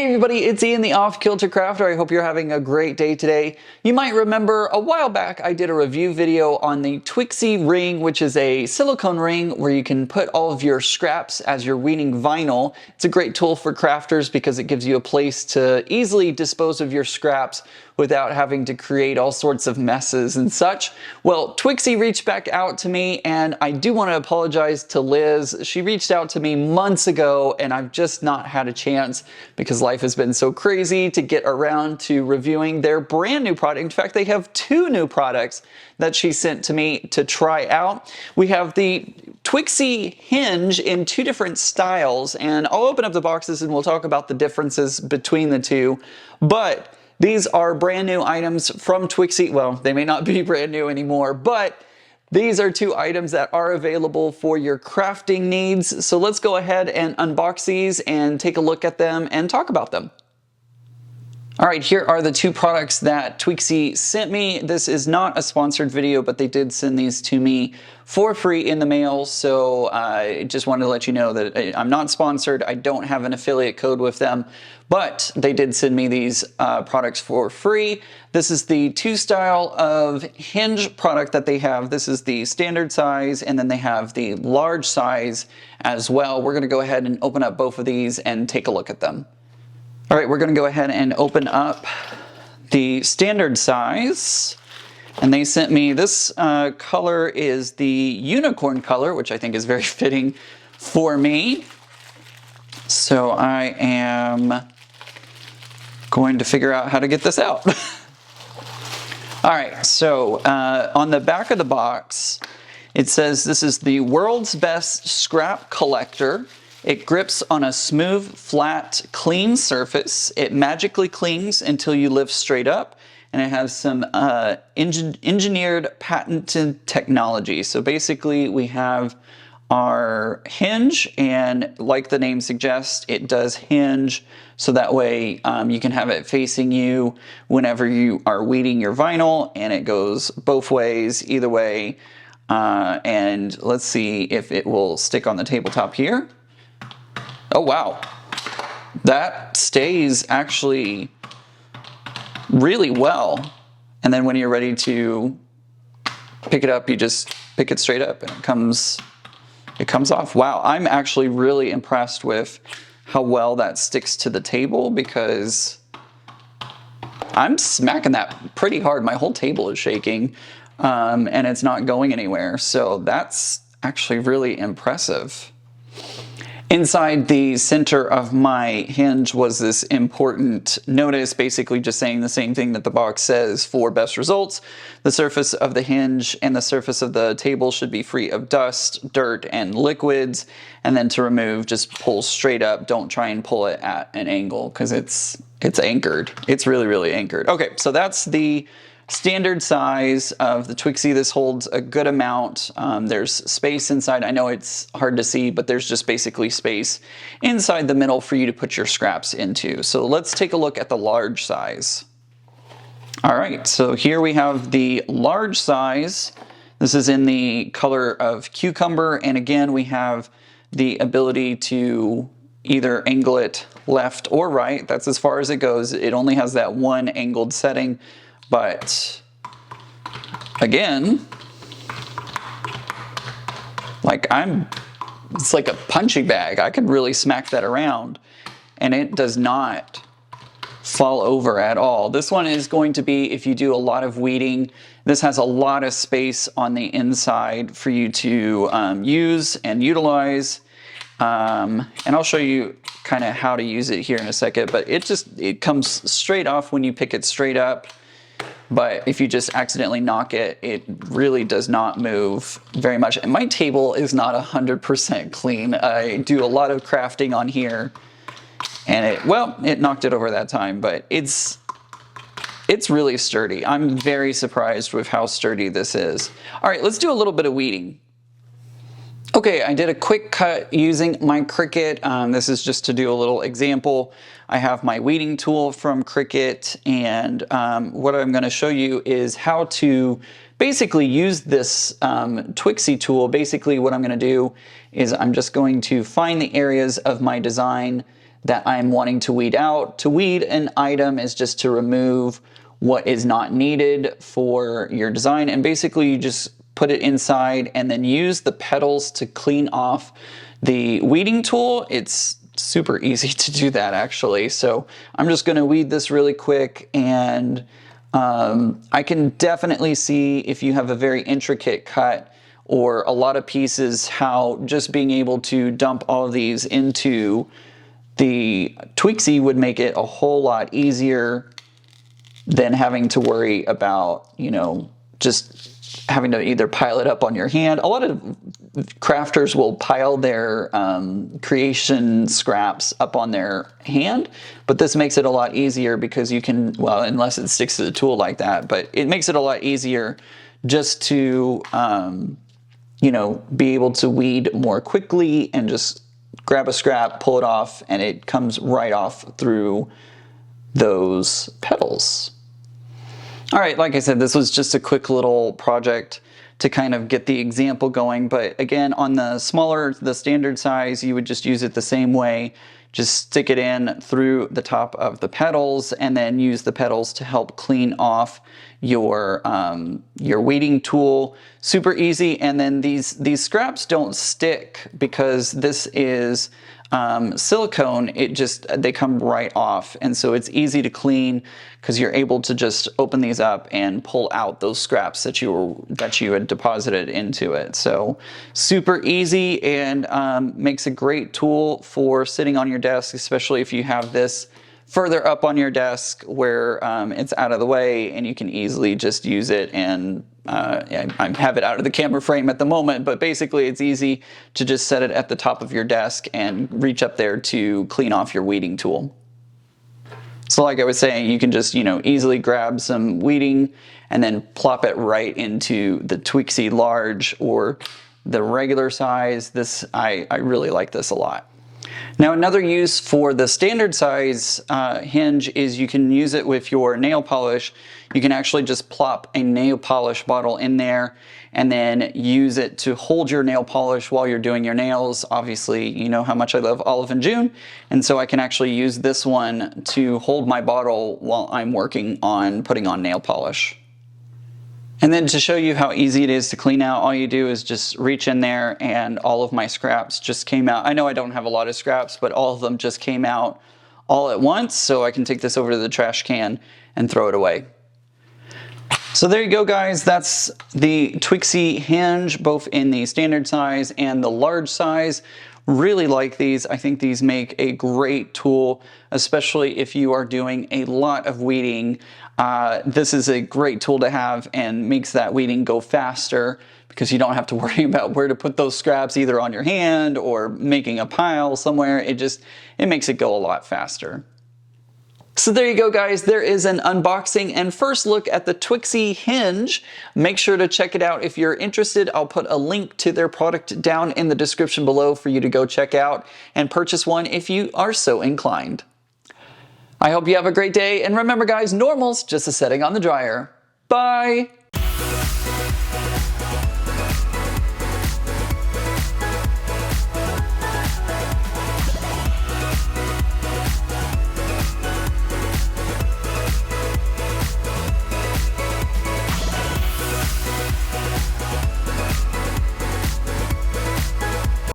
Hey everybody, it's Ian the Off Kilter Crafter. I hope you're having a great day today. You might remember a while back I did a review video on the Tweexy ring, which is a silicone ring where you can put all of your scraps as you're weeding vinyl. It's a great tool for crafters because it gives you a place to easily dispose of your scraps without having to create all sorts of messes and such. Well, Tweexy reached back out to me, and I do want to apologize to Liz. She reached out to me months ago and I've just not had a chance because life has been so crazy to get around to reviewing their brand new product. In fact, they have two new products that she sent to me to try out. We have the Tweexy Hinge in two different styles, and I'll open up the boxes and we'll talk about the differences between the two. But these are brand new items from Tweexy. Well, they may not be brand new anymore, but these are two items that are available for your crafting needs. So let's go ahead and unbox these and take a look at them and talk about them. All right, here are the two products that Tweexy sent me. This is not a sponsored video, but they did send these to me for free in the mail. So I just wanted to let you know that I'm not sponsored. I don't have an affiliate code with them, but they did send me these products for free. This is the two style of Hinge product that they have. This is the standard size, and then they have the large size as well. We're gonna go ahead and open up both of these and take a look at them. All right, we're going to go ahead and open up the standard size, and they sent me this color is the unicorn color, which I think is very fitting for me. So I am going to figure out how to get this out. All right, so on the back of the box, it says this is the world's best scrap collector. It grips on a smooth, flat, clean surface. It magically clings until you lift straight up, and it has some engineered patented technology. So basically we have our hinge, and like the name suggests, it does hinge, so that way you can have it facing you whenever you are weeding your vinyl, and it goes both ways, either way. And let's see if it will stick on the tabletop here. Oh wow, that stays actually really well. And then when you're ready to pick it up, you just pick it straight up and it comes off. Wow, I'm actually really impressed with how well that sticks to the table, because I'm smacking that pretty hard. My whole table is shaking and it's not going anywhere. So that's actually really impressive. Inside the center of my hinge was this important notice, basically just saying the same thing that the box says for best results. The surface of the hinge and the surface of the table should be free of dust, dirt, and liquids. And then to remove, just pull straight up. Don't try and pull it at an angle because it's anchored. It's really, really anchored. Okay, so that's the standard size of the Tweexy. This holds a good amount. There's space inside. I know it's hard to see, but there's just basically space inside the middle for you to put your scraps into. So let's take a look at the large size. All right, so here we have the large size. This is in the color of cucumber, and again we have the ability to either angle it left or right. That's as far as it goes. It only has that one angled setting. But again, it's like a punching bag. I could really smack that around and it does not fall over at all. This one is going to be, if you do a lot of weeding, this has a lot of space on the inside for you to use and utilize. And I'll show you kind of how to use it here in a second, but it comes straight off when you pick it straight up. But if you just accidentally knock it, it really does not move very much. And my table is not 100% clean. I do a lot of crafting on here, and it knocked it over that time, but it's really sturdy. I'm very surprised with how sturdy this is. All right, let's do a little bit of weeding. Okay, I did a quick cut using my Cricut. This is just to do a little example. I have my weeding tool from Cricut, and what I'm going to show you is how to basically use this Tweexy tool. Basically what I'm going to do is I'm just going to find the areas of my design that I'm wanting to weed out. To weed an item is just to remove what is not needed for your design, and basically you just put it inside and then use the petals to clean off the weeding tool. It's super easy to do that actually. So I'm just going to weed this really quick, and I can definitely see if you have a very intricate cut or a lot of pieces, how just being able to dump all of these into the Tweexy would make it a whole lot easier than having to worry about, you know, just having to either pile it up on your hand. A lot of crafters will pile their creation scraps up on their hand, but this makes it a lot easier because you can, well, unless it sticks to the tool like that, but it makes it a lot easier just to, you know, be able to weed more quickly and just grab a scrap, pull it off, and it comes right off through those petals. All right, like I said, this was just a quick little project to kind of get the example going. But again, on the smaller, the standard size, you would just use it the same way. Just stick it in through the top of the petals and then use the petals to help clean off your weeding tool. Super easy. And then these scraps don't stick because this is silicone. They come right off, and so it's easy to clean because you're able to just open these up and pull out those scraps that you had deposited into it. So super easy, and makes a great tool for sitting on your desk, especially if you have this further up on your desk where it's out of the way and you can easily just use it. And I have it out of the camera frame at the moment, but basically it's easy to just set it at the top of your desk and reach up there to clean off your weeding tool. So like I was saying, you can just, you know, easily grab some weeding and then plop it right into the Tweexy large or the regular size. I really like this a lot. Now, another use for the standard size hinge is you can use it with your nail polish. You can actually just plop a nail polish bottle in there and then use it to hold your nail polish while you're doing your nails. Obviously, you know how much I love Olive and June, and so I can actually use this one to hold my bottle while I'm working on putting on nail polish. And then to show you how easy it is to clean out, all you do is just reach in there and all of my scraps just came out. I know I don't have a lot of scraps, but all of them just came out all at once, so I can take this over to the trash can and throw it away. So there you go, guys. That's the Tweexy hinge, both in the standard size and the large size. Really like these. I think these make a great tool, especially if you are doing a lot of weeding. This is a great tool to have and makes that weeding go faster because you don't have to worry about where to put those scraps either on your hand or making a pile somewhere. It makes it go a lot faster. So there you go, guys. There is an unboxing and first look at the Tweexy hinge. Make sure to check it out if you're interested. I'll put a link to their product down in the description below for you to go check out and purchase one if you are so inclined. I hope you have a great day, and remember, guys, normal's just a setting on the dryer. Bye!